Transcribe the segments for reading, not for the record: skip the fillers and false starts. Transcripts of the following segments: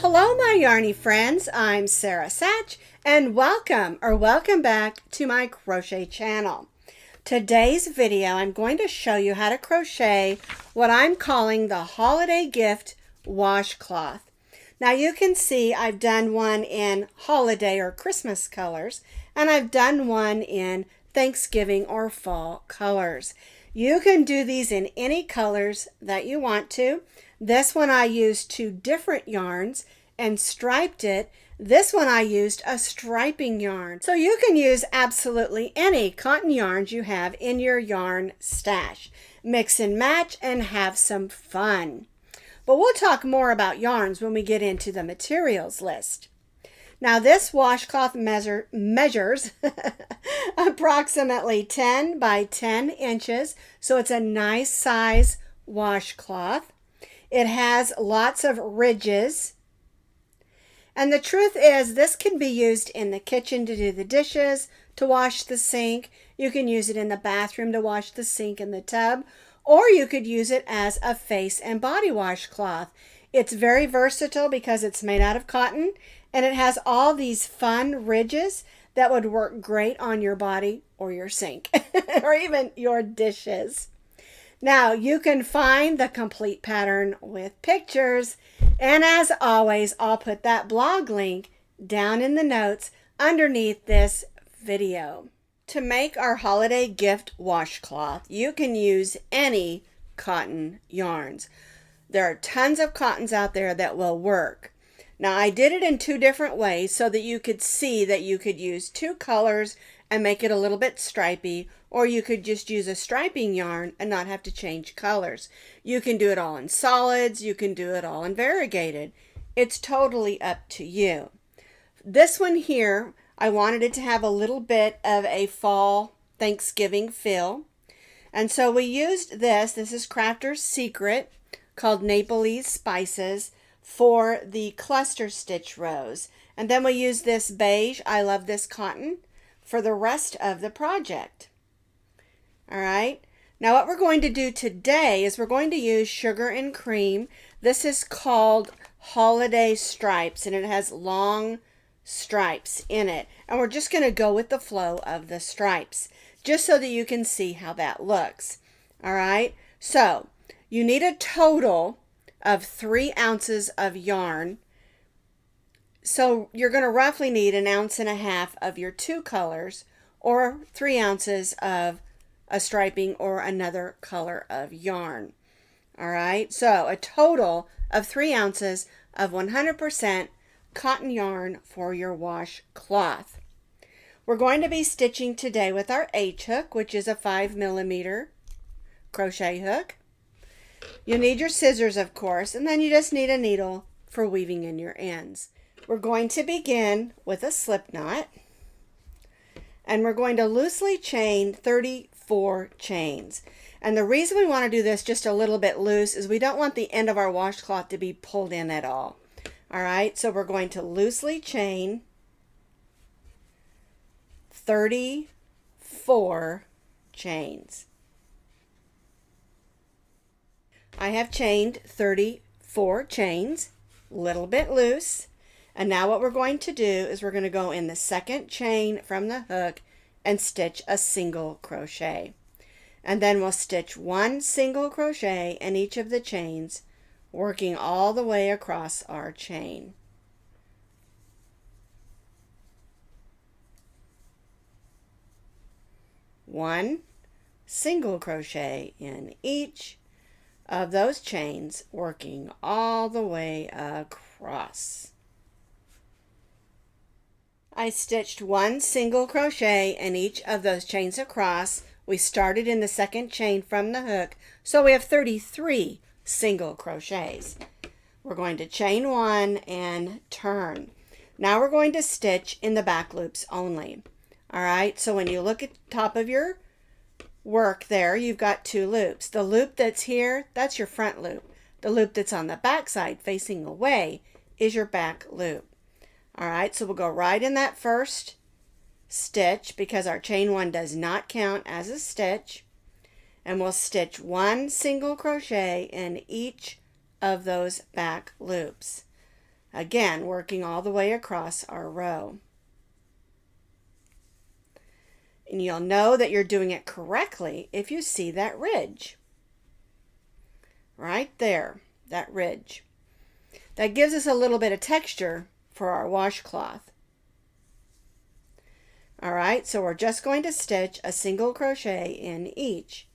Hello my yarny friends, I'm Sara Sach and welcome back to my crochet channel. Today's video I'm going to show you how to crochet what I'm calling the holiday gift washcloth. Now you can see I've done one in holiday or Christmas colors and I've done one in Thanksgiving or fall colors. You can do these in any colors that you want to. This one I used 2 different yarns and striped it. This one I used a striping yarn. So you can use absolutely any cotton yarns you have in your yarn stash. Mix and match and have some fun. But we'll talk more about yarns when we get into the materials list. Now this washcloth measures approximately 10 by 10 inches. So it's a nice size washcloth. It has lots of ridges. And the truth is this can be used in the kitchen to do the dishes, to wash the sink. You can use it in the bathroom to wash the sink and the tub. Or you could use it as a face and body washcloth. It's very versatile because it's made out of cotton and it has all these fun ridges that would work great on your body or your sink or even your dishes. Now you can find the complete pattern with pictures, and as always I'll put that blog link down in the notes underneath this video. To make our holiday gift washcloth you can use any cotton yarns. There are tons of cottons out there that will work. Now I did it in 2 different ways so that you could see that you could use 2 colors and make it a little bit stripy, or you could just use a striping yarn and not have to change colors. You can do it all in solids, you can do it all in variegated. It's totally up to you. This one here, I wanted it to have a little bit of a fall Thanksgiving feel. And so we used this is Crafter's Secret, called Napalese Spices, for the cluster stitch rows. And then we use this beige, I love this cotton, for the rest of the project. All right, now what we're going to do today is we're going to use Sugar and Cream. This is called Holiday Stripes and it has long stripes in it. And we're just going to go with the flow of the stripes just so that you can see how that looks. All right, so you need a total of 3 ounces of yarn. So you're going to roughly need 1.5 ounces of your 2 colors or 3 ounces of a striping or another color of yarn. All right, so a total of 3 ounces of 100% cotton yarn for your washcloth. We're going to be stitching today with our H hook, which is a 5mm crochet hook. You need your scissors, of course, and then you just need a needle for weaving in your ends. We're going to begin with a slip knot, and we're going to loosely chain 34 chains. And the reason we want to do this just a little bit loose is we don't want the end of our washcloth to be pulled in at all. All right, so we're going to loosely chain 34 chains. I have chained 34 chains, a little bit loose. And now what we're going to do is we're going to go in the 2nd chain from the hook and stitch a single crochet. And then we'll stitch 1 single crochet in each of the chains, working all the way across our chain. One single crochet in each of those chains, working all the way across. I stitched 1 single crochet in each of those chains across. We started in the 2nd chain from the hook, so we have 33 single crochets. We're going to chain 1 and turn. Now we're going to stitch in the back loops only. All right, so when you look at the top of your work there, you've got 2 loops. The loop that's here, that's your front loop. The loop that's on the back side facing away is your back loop. All right, so we'll go right in that first stitch because our chain 1 does not count as a stitch. And we'll stitch 1 single crochet in each of those back loops. Again, working all the way across our row. And you'll know that you're doing it correctly if you see that ridge. Right there, that ridge. That gives us a little bit of texture for our washcloth. All right, so we're just going to stitch a single crochet in each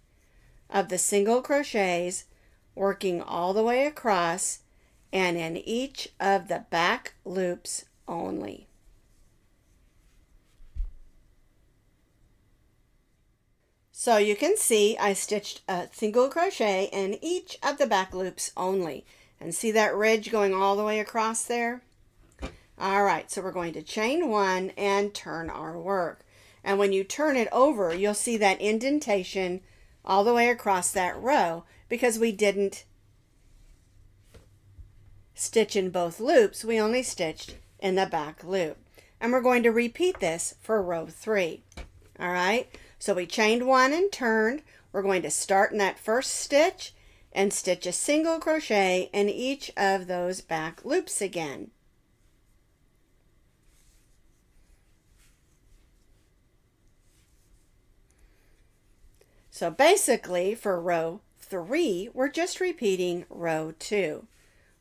of the single crochets, working all the way across and in each of the back loops only. So you can see I stitched a single crochet in each of the back loops only. And see that ridge going all the way across there? All right, so we're going to chain one and turn our work. And when you turn it over, you'll see that indentation all the way across that row because we didn't stitch in both loops. We only stitched in the back loop. And we're going to repeat this for row 3. All right, so we chained one and turned. We're going to start in that first stitch and stitch a single crochet in each of those back loops again. So basically for row 3, we're just repeating row 2.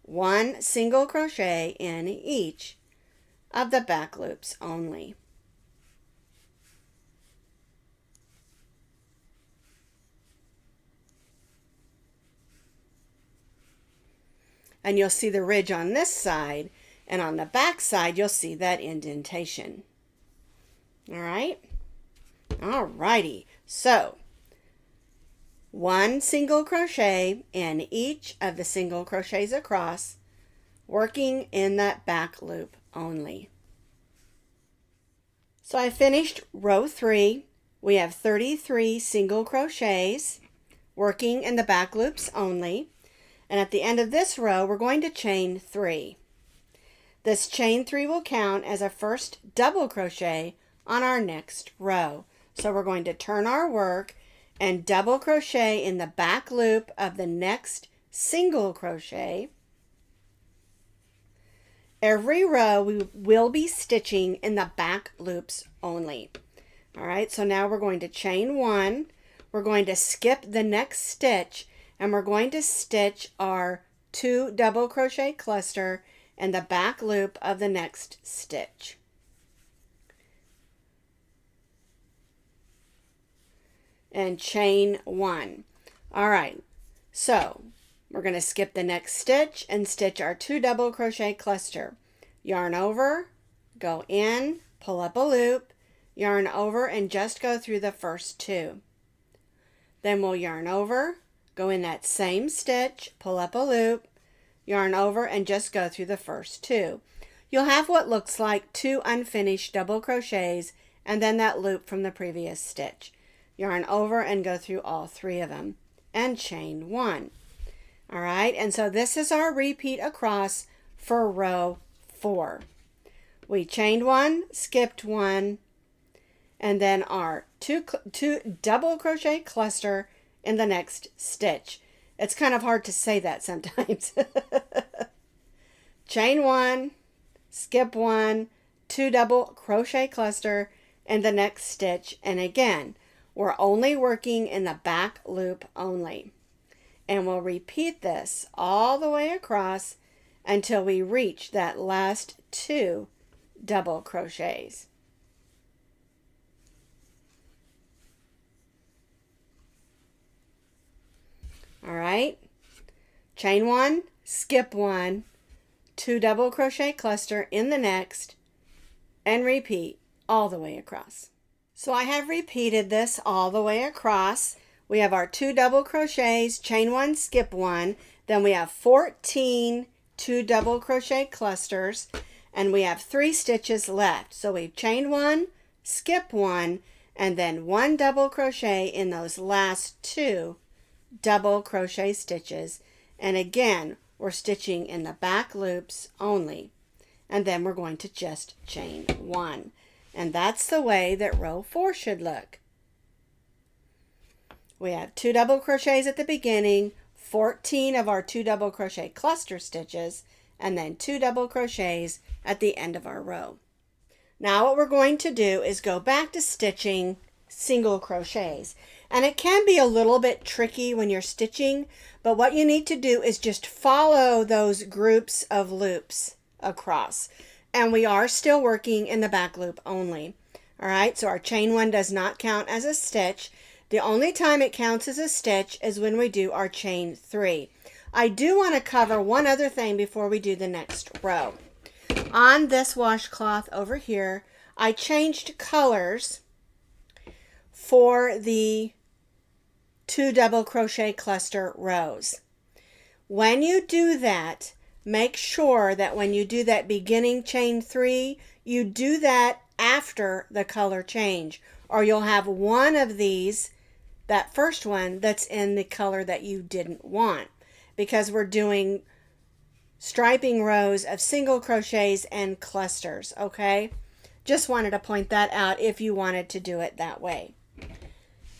One single crochet in each of the back loops only. And you'll see the ridge on this side, and on the back side you'll see that indentation. All right? All righty. So one single crochet in each of the single crochets across, working in that back loop only. So I finished row 3. We have 33 single crochets working in the back loops only. And at the end of this row, we're going to chain 3. This chain 3 will count as a first double crochet on our next row. So we're going to turn our work and double crochet in the back loop of the next single crochet. Every row we will be stitching in the back loops only. All right, so now we're going to chain 1. We're going to skip the next stitch and we're going to stitch our 2 double crochet cluster in the back loop of the next stitch. And chain 1. All right, so we're going to skip the next stitch and stitch our 2 double crochet cluster. Yarn over, go in, pull up a loop, yarn over and just go through the first 2. Then we'll yarn over, go in that same stitch, pull up a loop, yarn over and just go through the first 2. You'll have what looks like 2 unfinished double crochets and then that loop from the previous stitch. Yarn over and go through all 3 of them and chain 1. All right, and so this is our repeat across for row 4. We chained 1, skipped 1, and then our two double crochet cluster in the next stitch. It's kind of hard to say that sometimes. Chain 1, skip 1, 2 double crochet cluster in the next stitch, and again we're only working in the back loop only. And we'll repeat this all the way across until we reach that last 2 double crochets. All right, chain 1, skip 1, 2 double crochet cluster in the next, and repeat all the way across. So I have repeated this all the way across. We have our 2 double crochets, chain 1, skip 1, then we have 14 2 double crochet clusters, and we have 3 stitches left. So we've chained 1, skip 1, and then 1 double crochet in those last 2 double crochet stitches. And again, we're stitching in the back loops only. And then we're going to just chain 1. And that's the way that row 4 should look. We have 2 double crochets at the beginning, 14 of our 2 double crochet cluster stitches, and then 2 double crochets at the end of our row. Now what we're going to do is go back to stitching single crochets. And it can be a little bit tricky when you're stitching, but what you need to do is just follow those groups of loops across. And we are still working in the back loop only. All right, so our chain 1 does not count as a stitch. The only time it counts as a stitch is when we do our chain 3. I do want to cover one other thing before we do the next row. On this washcloth over here, I changed colors for the 2 double crochet cluster rows. When you do that, make sure that when you do that beginning chain 3, you do that after the color change, or you'll have one of these, that first one, that's in the color that you didn't want, because we're doing striping rows of single crochets and clusters, okay? Just wanted to point that out if you wanted to do it that way.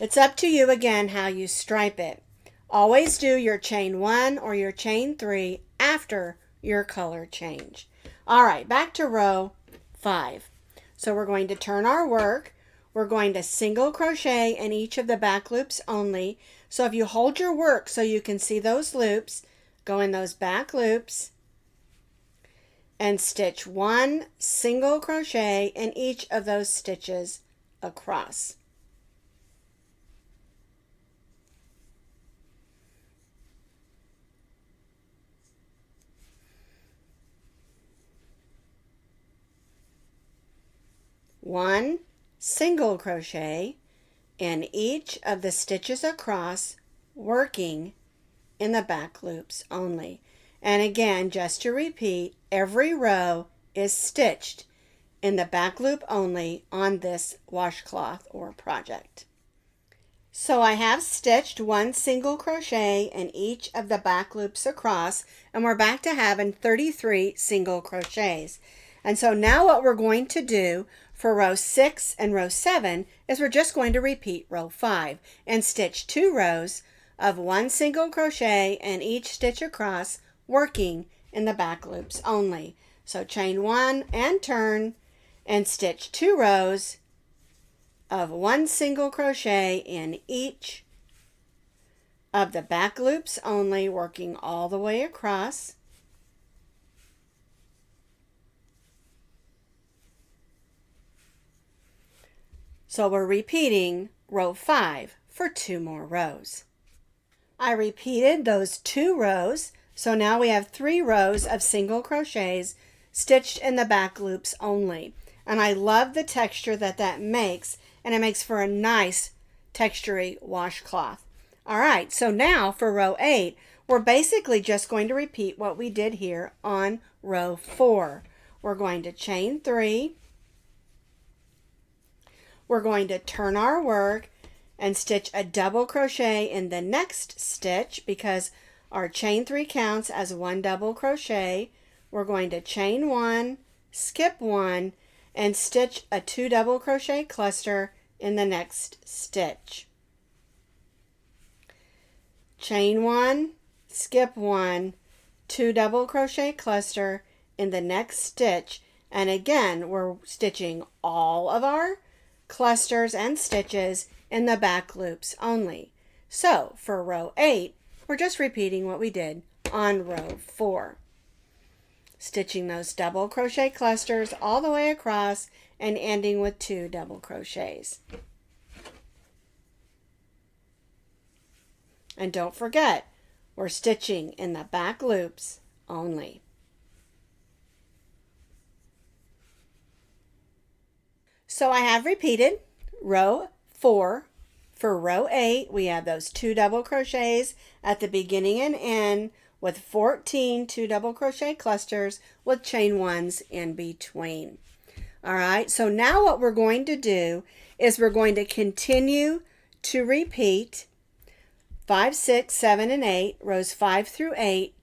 It's up to you again how you stripe it. Always do your chain 1 or your chain 3 after your color change. All right, back to row 5. So we're going to turn our work. We're going to single crochet in each of the back loops only. So if you hold your work so you can see those loops, go in those back loops and stitch 1 single crochet in each of those stitches across. One single crochet in each of the stitches across, working in the back loops only. And again, just to repeat, every row is stitched in the back loop only on this washcloth or project. So I have stitched 1 single crochet in each of the back loops across, and we're back to having 33 single crochets. And so now what we're going to do for row 6 and row 7 is we're just going to repeat row 5 and stitch 2 rows of 1 single crochet in each stitch across, working in the back loops only. So chain 1 and turn and stitch 2 rows of 1 single crochet in each of the back loops only, working all the way across. So we're repeating row 5 for 2 more rows. I repeated those 2 rows, so now we have 3 rows of single crochets stitched in the back loops only. And I love the texture that makes, and it makes for a nice textury washcloth. All right, so now for row 8, we're basically just going to repeat what we did here on row 4. We're going to chain 3. We're going to turn our work and stitch a double crochet in the next stitch because our chain 3 counts as 1 double crochet. We're going to chain 1, skip 1, and stitch a 2 double crochet cluster in the next stitch. Chain 1, skip 1, 2 double crochet cluster in the next stitch, and again we're stitching all of our clusters and stitches in the back loops only. So for row 8, we're just repeating what we did on row 4. Stitching those double crochet clusters all the way across and ending with 2 double crochets. And don't forget, we're stitching in the back loops only. So I have repeated row 4. For row 8, we have those 2 double crochets at the beginning and end with 14 2 double crochet clusters with chain 1s in between. All right, so now what we're going to do is we're going to continue to repeat 5, 6, 7, and 8, rows 5 through 8,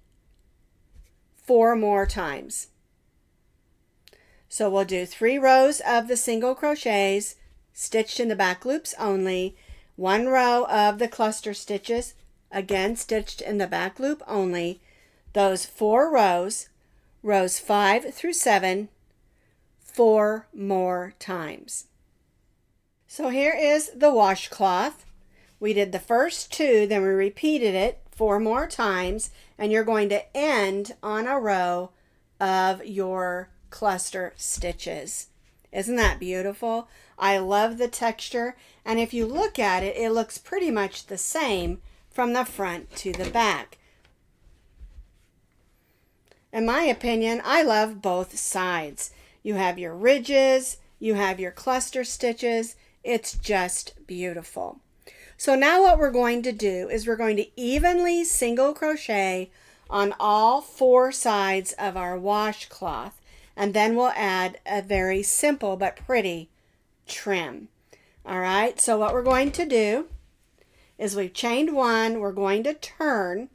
4 more times. So we'll do 3 rows of the single crochets stitched in the back loops only, 1 row of the cluster stitches, again stitched in the back loop only. Those 4 rows, rows 5 through 7 4 more times. So here is the washcloth. We did the first 2, then we repeated it 4 more times, and you're going to end on a row of your cluster stitches. Isn't that beautiful? I love the texture, and if you look at it, it looks pretty much the same from the front to the back. In my opinion, I love both sides. You have your ridges, you have your cluster stitches. It's just beautiful. So now what we're going to do is we're going to evenly single crochet on all 4 sides of our washcloth, and then we'll add a very simple but pretty trim. All right, so what we're going to do is we've chained 1, we're going to turn,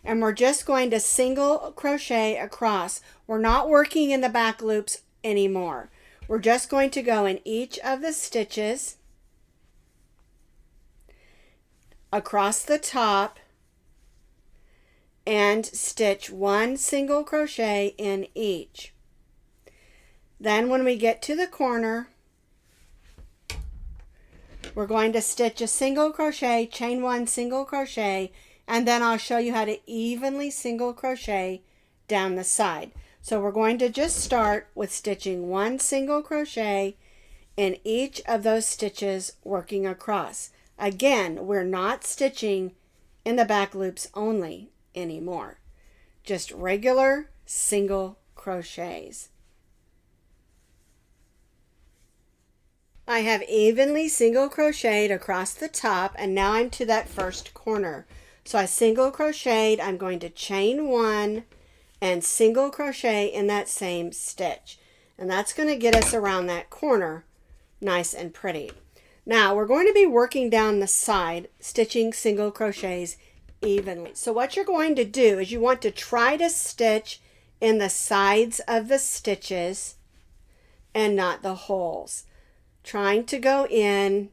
and we're just going to single crochet across. We're not working in the back loops anymore. We're just going to go in each of the stitches across the top and stitch 1 single crochet in each. Then when we get to the corner, we're going to stitch a single crochet, chain 1 single crochet, and then I'll show you how to evenly single crochet down the side. So we're going to just start with stitching 1 single crochet in each of those stitches working across. Again, we're not stitching in the back loops only anymore. Just regular single crochets. I have evenly single crocheted across the top, and now I'm to that first corner. So I single crocheted, I'm going to chain 1 and single crochet in that same stitch. And that's going to get us around that corner nice and pretty. Now we're going to be working down the side, stitching single crochets evenly. So what you're going to do is you want to try to stitch in the sides of the stitches and not the holes. Trying to go in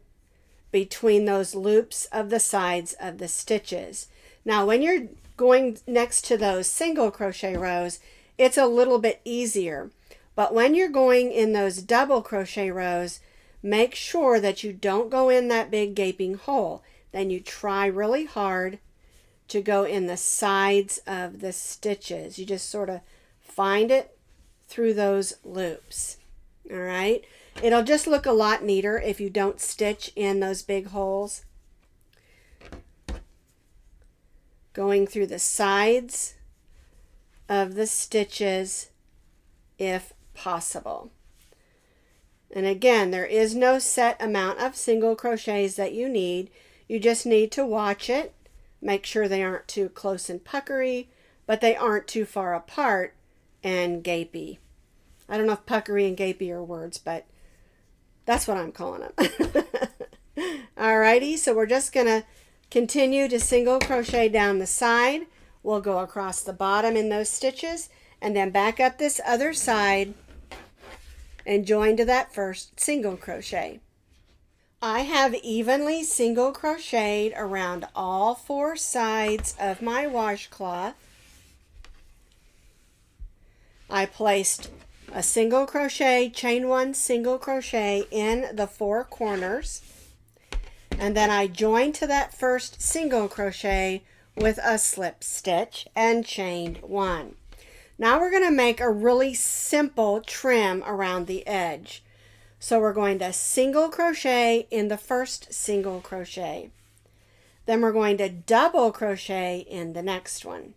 between those loops of the sides of the stitches. Now when you're going next to those single crochet rows, it's a little bit easier. But when you're going in those double crochet rows, make sure that you don't go in that big gaping hole. Then you try really hard to go in the sides of the stitches. You just sort of find it through those loops. All right. It'll just look a lot neater if you don't stitch in those big holes. Going through the sides of the stitches if possible. And again, there is no set amount of single crochets that you need. You just need to watch it. Make sure they aren't too close and puckery, but they aren't too far apart and gapey. I don't know if puckery and gapey are words, but that's what I'm calling them. Alrighty, so we're just going to continue to single crochet down the side. We'll go across the bottom in those stitches and then back up this other side and join to that first single crochet. I have evenly single crocheted around all 4 sides of my washcloth. I placed a single crochet, chain 1 single crochet in the 4 corners, and then I joined to that first single crochet with a slip stitch and chained 1. Now we're going to make a really simple trim around the edge. So we're going to single crochet in the first single crochet. Then we're going to double crochet in the next one.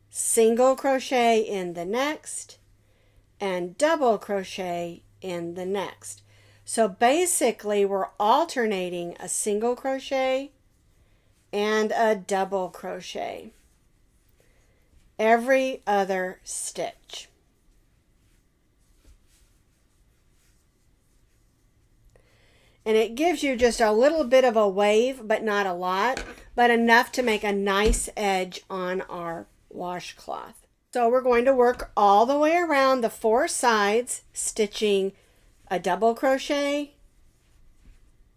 Single crochet in the next and double crochet in the next. So basically we're alternating a single crochet and a double crochet every other stitch. And it gives you just a little bit of a wave, but not a lot, but enough to make a nice edge on our washcloth. So we're going to work all the way around the 4 sides, stitching a double crochet,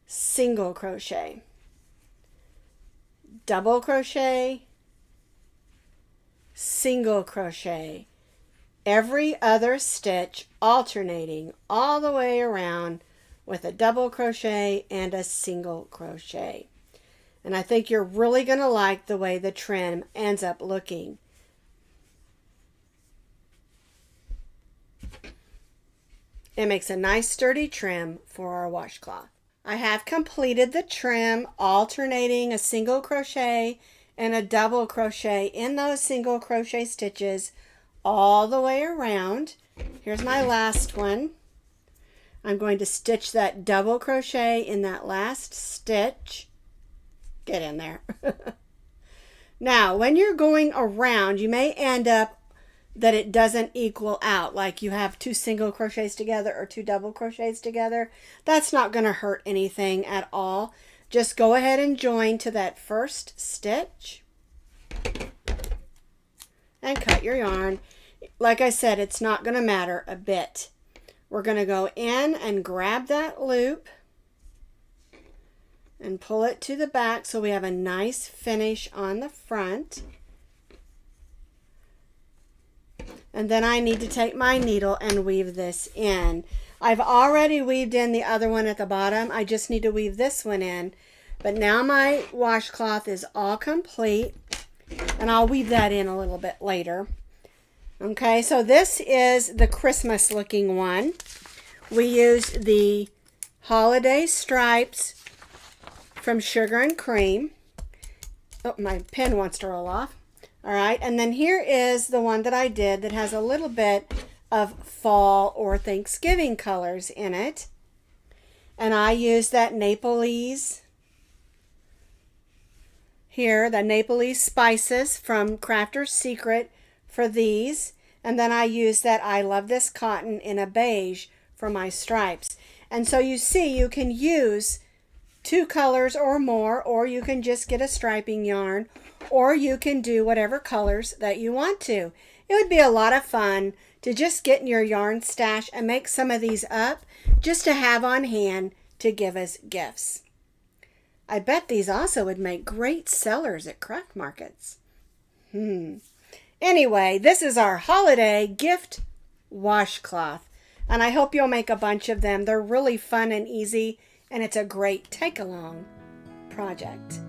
single crochet, double crochet, single crochet, every other stitch alternating all the way around with a double crochet and a single crochet. And I think you're really going to like the way the trim ends up looking. It makes a nice sturdy trim for our washcloth. I have completed the trim, alternating a single crochet and a double crochet in those single crochet stitches all the way around. Here's my last one. I'm going to stitch that double crochet in that last stitch. Get in there. Now, when you're going around, you may end up that it doesn't equal out, like you have 2 single crochets together or 2 double crochets together. That's not going to hurt anything at all. Just go ahead and join to that first stitch and cut your yarn. Like I said, it's not going to matter a bit. We're going to go in and grab that loop and pull it to the back so we have a nice finish on the front. And then I need to take my needle and weave this in. I've already weaved in the other one at the bottom. I just need to weave this one in. But now my washcloth is all complete, and I'll weave that in a little bit later. Okay, so this is the Christmas looking one. We used the holiday stripes from Sugar and Cream. Oh, my pen wants to roll off. All right, and then here is the one that I did that has a little bit of fall or Thanksgiving colors in it. And I used that Napalese here, the Napalese spices from Crafter's Secret for these. And then I used that I Love This Cotton in a beige for my stripes. And so you see, you can use 2 colors or more, or you can just get a striping yarn, or you can do whatever colors that you want to. It would be a lot of fun to just get in your yarn stash and make some of these up just to have on hand to give as gifts. I bet these also would make great sellers at craft markets. Anyway, this is our holiday gift washcloth, and I hope you'll make a bunch of them. They're really fun and easy, and it's a great take-along project.